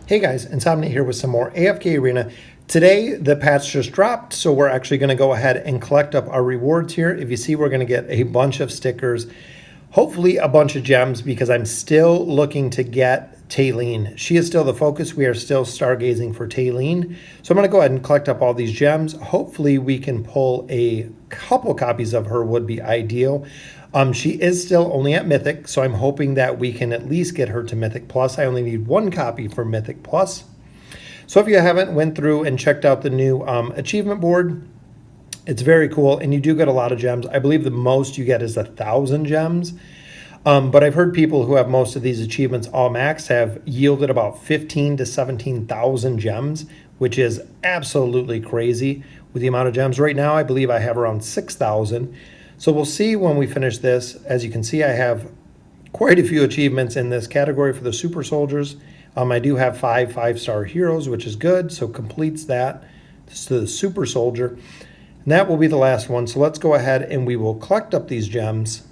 Hey guys, Insomnia here with some more AFK Arena. Today, the patch just dropped, so we're actually going to go ahead and collect up our rewards here. If you see, we're going to get a bunch of stickers, hopefully a bunch of gems, because I'm still looking to get Taylene. She is still the focus. We are still stargazing for Taylene. So I'm going to go ahead and collect up all these gems. Hopefully we can pull a couple copies of her would be ideal. She is still only at Mythic, so I'm hoping that we can at least get her to Mythic Plus. I only need one copy for Mythic Plus. So if you haven't went through and checked out the new achievement board, it's very cool, and you do get a lot of gems. I believe the most you get is 1,000 gems. But I've heard people who have most of these achievements all maxed have yielded about 15 to 17,000 gems, which is absolutely crazy with the amount of gems. Right now, I believe I have around 6,000. So we'll see when we finish this. As you can see, I have quite a few achievements in this category for the super soldiers. I do have 5 5-star heroes, which is good. So completes that. This is the super soldier. And that will be the last one. So let's go ahead and we will collect up these gems.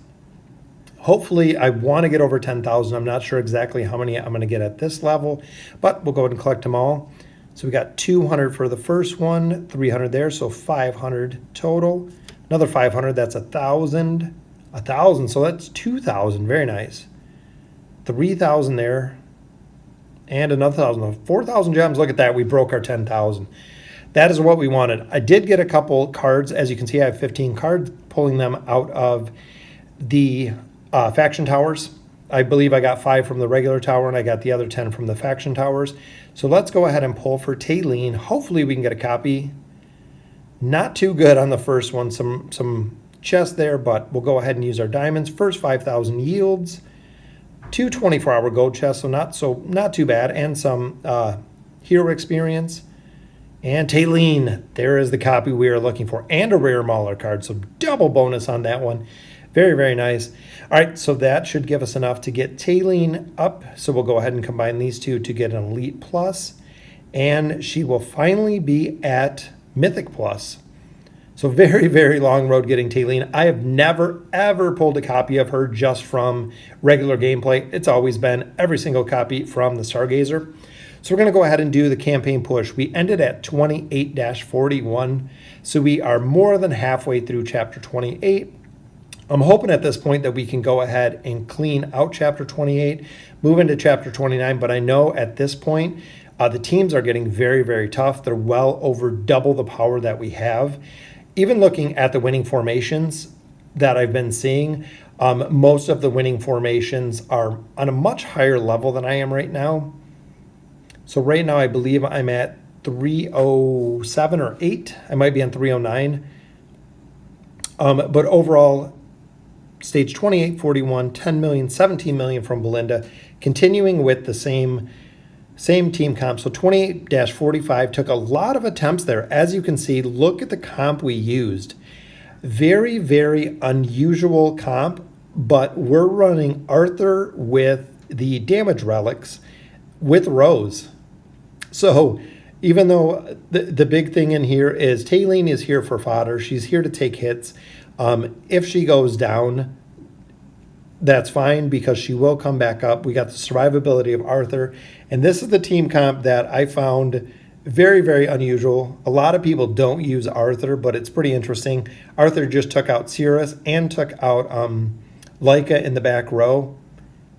Hopefully, I want to get over 10,000. I'm not sure exactly how many I'm going to get at this level, but we'll go ahead and collect them all. So we got 200 for the first one, 300 there, so 500 total. Another 500, that's 1,000. 1,000, so that's 2,000. Very nice. 3,000 there. And another 1,000. 4,000 gems. Look at that. We broke our 10,000. That is what we wanted. I did get a couple cards. As you can see, I have 15 cards, pulling them out of the faction towers. I believe I got 5 from the regular tower, and I got the other 10 from the faction towers. So let's go ahead and pull for Taylene. Hopefully we can get a copy. Not too good on the first one, some chests there, but we'll go ahead and use our diamonds. First 5,000 yields, 2 24-hour gold chests, so not too bad, and some hero experience. And Taylene, there is the copy we are looking for, and a rare Mauler card, so double bonus on that one. Very, very nice. All right, so that should give us enough to get Taylene up. So we'll go ahead and combine these two to get an Elite Plus, and she will finally be at Mythic Plus. So very, very long road getting Taylene. I have never, ever pulled a copy of her just from regular gameplay. It's always been every single copy from the Stargazer. So we're going to go ahead and do the campaign push. We ended at 28-41, so we are more than halfway through Chapter 28. I'm hoping at this point that we can go ahead and clean out Chapter 28, move into Chapter 29, but I know at this point, the teams are getting very, very tough. They're well over double the power that we have. Even looking at the winning formations that I've been seeing, most of the winning formations are on a much higher level than I am right now. So right now I believe I'm at 307 or 8. I might be on 309. But overall, stage 28, 41, 10 million, 17 million from Belinda, continuing with the same team comp. So 28-45 took a lot of attempts there. As you can see, look at the comp we used. Very, very unusual comp, but we're running Arthur with the damage relics with Rose. So even though the big thing in here is Taylene is here for fodder. She's here to take hits. If she goes down, that's fine because she will come back up. We got the survivability of Arthur. And this is the team comp that I found very, very unusual. A lot of people don't use Arthur, but it's pretty interesting. Arthur just took out Cirrus and took out Leica in the back row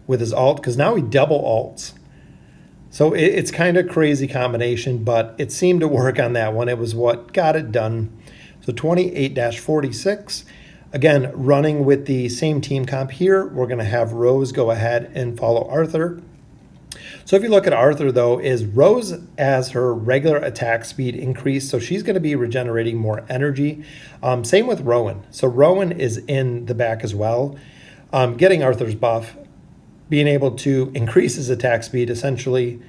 with his ult, because now he double ults. So it's kind of crazy combination, but it seemed to work on that one. It was what got it done. So 28-46. Again, running with the same team comp here, we're going to have Rose go ahead and follow Arthur. So if you look at Arthur, though, is Rose as her regular attack speed increased, so she's going to be regenerating more energy. Same with Rowan. So Rowan is in the back as well, getting Arthur's buff, being able to increase his attack speed essentially.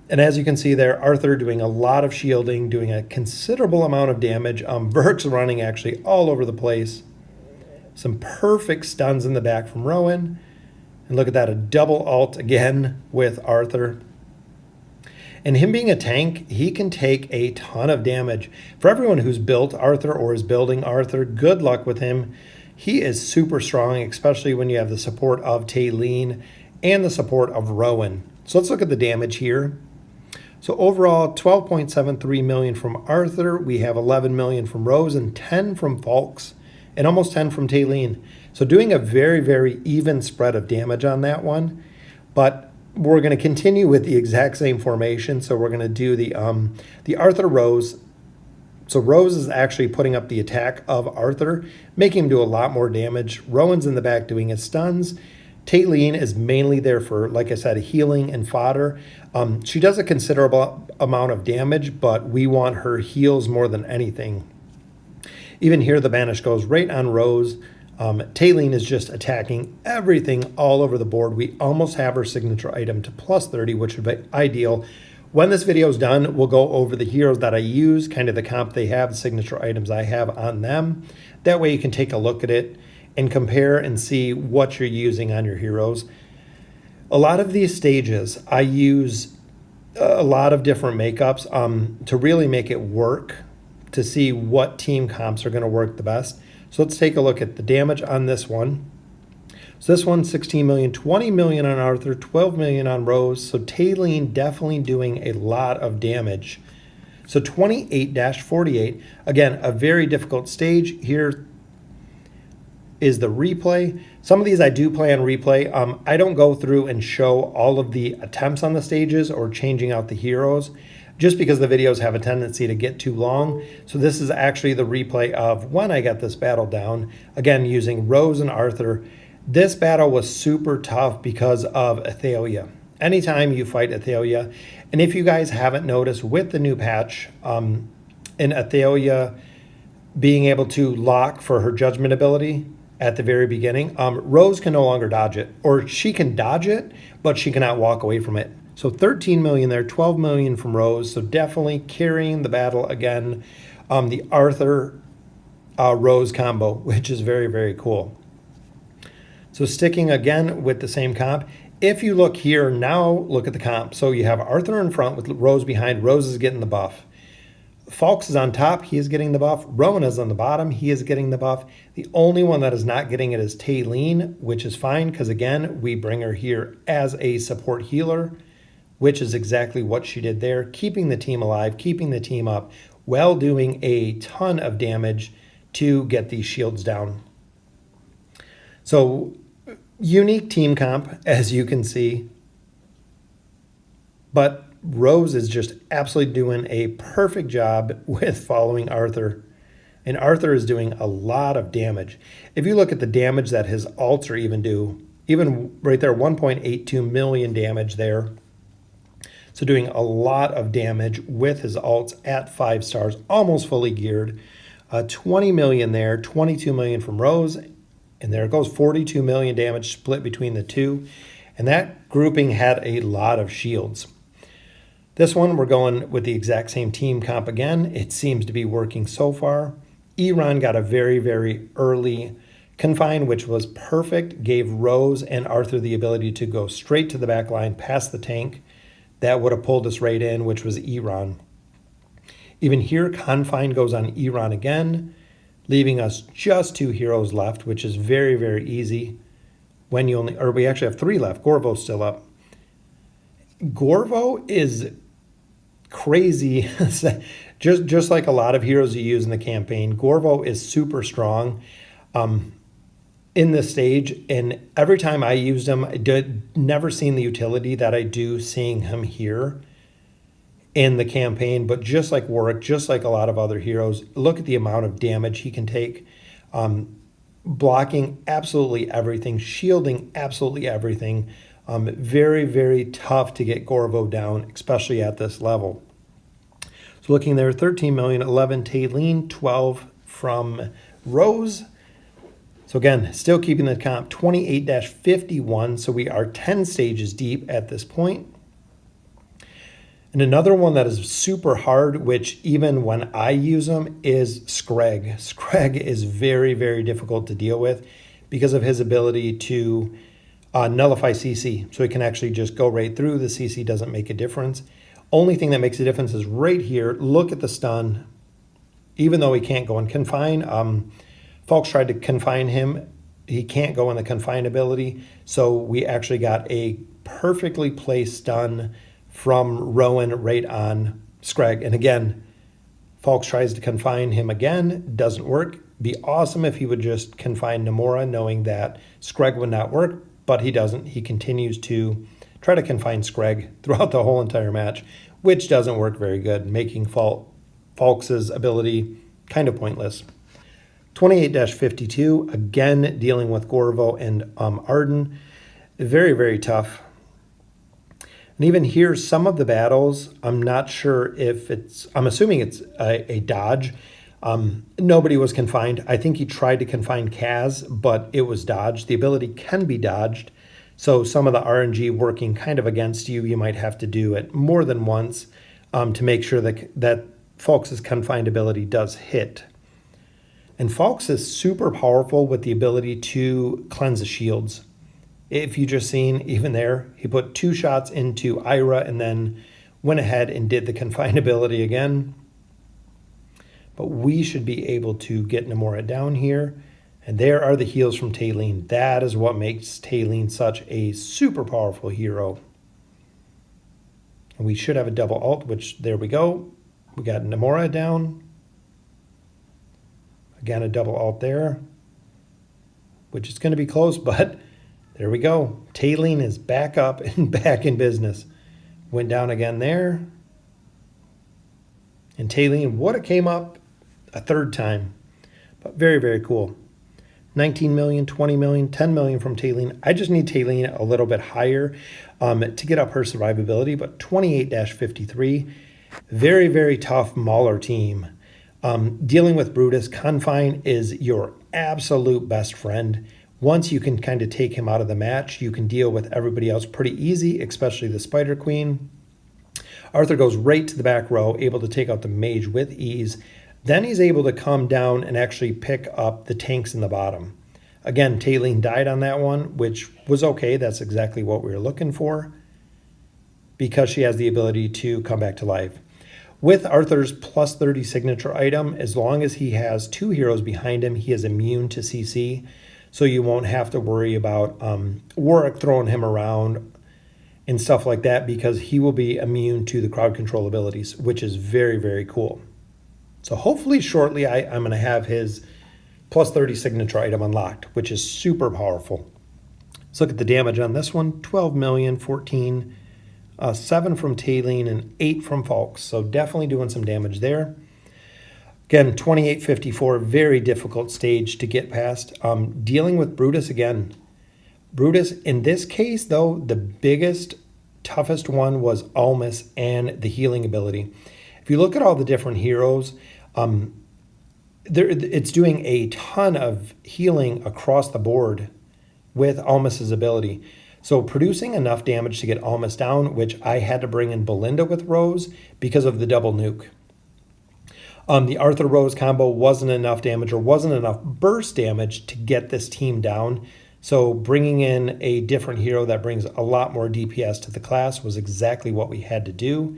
And as you can see there, Arthur doing a lot of shielding, doing a considerable amount of damage. Verk's running actually all over the place. Some perfect stuns in the back from Rowan. And look at that, a double ult again with Arthur. And him being a tank, he can take a ton of damage. For everyone who's built Arthur or is building Arthur, good luck with him. He is super strong, especially when you have the support of Taylene and the support of Rowan. So let's look at the damage here. So overall, 12.73 million from Arthur. We have 11 million from Rose and 10 from Falks and almost 10 from Taylene. So doing a very, very even spread of damage on that one. But we're going to continue with the exact same formation. So we're going to do the Arthur Rose. So Rose is actually putting up the attack of Arthur, making him do a lot more damage. Rowan's in the back doing his stuns. Taylene is mainly there for, like I said, healing and fodder. She does a considerable amount of damage, but we want her heals more than anything. Even here, the banish goes right on Rose. Taylene is just attacking everything all over the board. We almost have her signature item to plus 30, which would be ideal. When this video is done, we'll go over the heroes that I use, kind of the comp they have, the signature items I have on them. That way you can take a look at it and compare and see what you're using on your heroes. A lot of these stages, I use a lot of different makeups to really make it work, to see what team comps are going to work the best. So let's take a look at the damage on this one. So this one, 16 million, 20 million on Arthur, 12 million on Rose. So Taylene definitely doing a lot of damage. So 28-48, again, a very difficult stage. Here is the replay. Some of these I do play on replay. I don't go through and show all of the attempts on the stages or changing out the heroes, just because the videos have a tendency to get too long. So this is actually the replay of when I got this battle down, again, using Rose and Arthur. This battle was super tough because of Athalia. Anytime you fight Athalia, and if you guys haven't noticed with the new patch, in Athalia being able to lock for her judgment ability at the very beginning, Rose can no longer dodge it, or she can dodge it, but she cannot walk away from it. So 13 million there, 12 million from Rose. So definitely carrying the battle again. The Arthur Rose combo, which is very, very cool. So sticking again with the same comp, if you look here, now look at the comp. So you have Arthur in front with Rose behind. Rose is getting the buff. Falks is on top. He is getting the buff. Rowan is on the bottom. He is getting the buff. The only one that is not getting it is Taylene, which is fine because, again, we bring her here as a support healer, which is exactly what she did there, keeping the team alive, keeping the team up, while doing a ton of damage to get these shields down. So unique team comp, as you can see, but Rose is just absolutely doing a perfect job with following Arthur, and Arthur is doing a lot of damage. If you look at the damage that his ults are even right there, 1.82 million damage there. So doing a lot of damage with his ults at 5 stars, almost fully geared. 20 million there, 22 million from Rose, and there it goes, 42 million damage split between the two. And that grouping had a lot of shields. This one, we're going with the exact same team comp again. It seems to be working so far. Iran got a very, very early confine, which was perfect, gave Rose and Arthur the ability to go straight to the back line past the tank. That would have pulled us right in, which was Iran. Even here, confine goes on Iran again, leaving us just 2 heroes left, which is very, very easy. When you only, or we actually have 3 left. Gorvo's still up. Gorvo is crazy. just like a lot of heroes you use in the campaign, Gorvo is super strong in this stage, and every time I used him, I did never seen the utility that I do seeing him here in the campaign. But just like Warwick, just like a lot of other heroes, look at the amount of damage he can take, blocking absolutely everything, shielding absolutely everything. Very, very tough to get Gorvo down, especially at this level. So looking there, 13 million, 11 Taylene, 12 from Rose. So again, still keeping the comp, 28-51. So we are 10 stages deep at this point. And another one that is super hard, which even when I use them, is Scrag. Scrag is very, very difficult to deal with because of his ability to nullify CC. So he can actually just go right through. The CC doesn't make a difference. Only thing that makes a difference is right here. Look at the stun. Even though he can't go in confine, Falks tried to confine him. He can't go in the confine ability. So we actually got a perfectly placed stun from Rowan right on Scrag. And again, Falks tries to confine him again, doesn't work. Be awesome if he would just confine Namora, knowing that Scrag would not work, but he doesn't. He continues to try to confine Scrag throughout the whole entire match, which doesn't work very good, making Falks' ability kind of pointless. 28-52, again dealing with Gorvo and Arden. Very, very tough. And even here, some of the battles, I'm not sure if I'm assuming it's a dodge. Nobody was confined. I think he tried to confine Kaz, but it was dodged. The ability can be dodged. So some of the RNG working kind of against you, you might have to do it more than once to make sure that Falks' confined ability does hit. And Falks is super powerful with the ability to cleanse the shields. If you just seen, even there, he put 2 shots into Ira and then went ahead and did the confined ability again. But we should be able to get Namora down here. And there are the heals from Talene. That is what makes Talene such a super powerful hero. And we should have a double ult, which there we go. We got Namora down. Again, a double ult there, which is going to be close, but there we go. Talene is back up and back in business. Went down again there. And Talene would have came up a third time, but very, very cool. 19 million, 20 million, 10 million from Talene. I just need Talene a little bit higher to get up her survivability, but 28-53. Very, very tough Mauler team. Dealing with Brutus, Confine is your absolute best friend. Once you can kind of take him out of the match, you can deal with everybody else pretty easy, especially the Spider Queen. Arthur goes right to the back row, able to take out the mage with ease. Then he's able to come down and actually pick up the tanks in the bottom. Again, Talene died on that one, which was okay. That's exactly what we were looking for because she has the ability to come back to life. With Arthur's plus 30 signature item, as long as he has 2 heroes behind him, he is immune to CC. So you won't have to worry about Warwick throwing him around and stuff like that because he will be immune to the crowd control abilities, which is very, very cool. So hopefully shortly I'm going to have his plus 30 signature item unlocked, which is super powerful. Let's look at the damage on this one. 12 million, 14, 7 from Talene, and 8 from Falks. So definitely doing some damage there. Again, 28-54, very difficult stage to get past. Dealing with Brutus again. Brutus, in this case, though, the biggest, toughest one was Almas and the healing ability. If you look at all the different heroes, it's doing a ton of healing across the board with Almas's ability. So producing enough damage to get Almas down, which I had to bring in Belinda with Rose because of the double nuke. The Arthur Rose combo wasn't enough damage or wasn't enough burst damage to get this team down. So bringing in a different hero that brings a lot more DPS to the class was exactly what we had to do.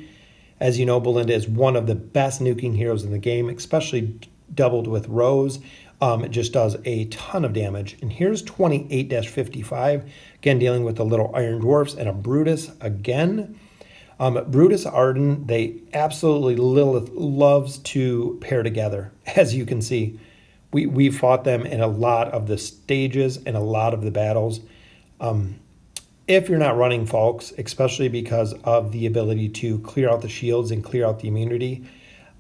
As you know, Belinda is one of the best nuking heroes in the game, especially doubled with Rose. It just does a ton of damage. And here's 28-55, again dealing with the little Iron Dwarfs and a Brutus again. Brutus Arden, they absolutely, Lilith loves to pair together. As you can see, we fought them in a lot of the stages and a lot of the battles. If you're not running Falks, especially because of the ability to clear out the shields and clear out the immunity,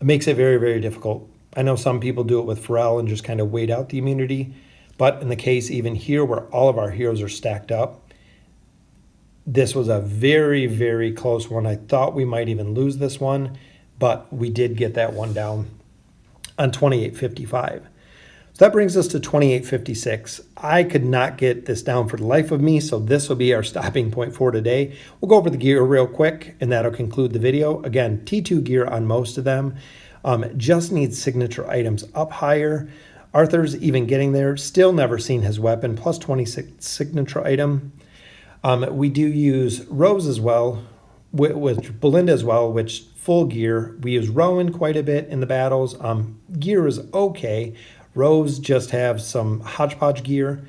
it makes it very, very difficult. I know some people do it with Pharrell and just kind of wait out the immunity, but in the case even here where all of our heroes are stacked up, this was a very, very close one. I thought we might even lose this one, but we did get that one down on 28-55. So that brings us to 28-56. I could not get this down for the life of me, so this will be our stopping point for today. We'll go over the gear real quick, and that'll conclude the video. Again, T2 gear on most of them. Just needs signature items up higher. Arthur's even getting there. Still never seen his weapon, plus 26 signature item. We do use Rose as well, with Belinda as well, which full gear. We use Rowan quite a bit in the battles. Gear is okay. Rose just have some hodgepodge gear,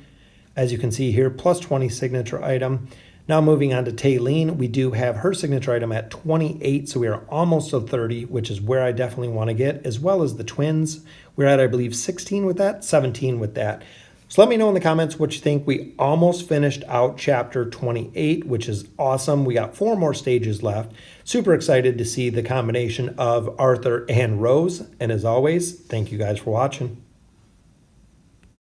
as you can see here, plus 20 signature item. Now moving on to Taylene, we do have her signature item at 28, so we are almost to 30, which is where I definitely want to get, as well as the twins. We're at, I believe, 16 with that, 17 with that. So let me know in the comments what you think. We almost finished out chapter 28, which is awesome. We got 4 more stages left. Super excited to see the combination of Arthur and Rose. And as always, thank you guys for watching.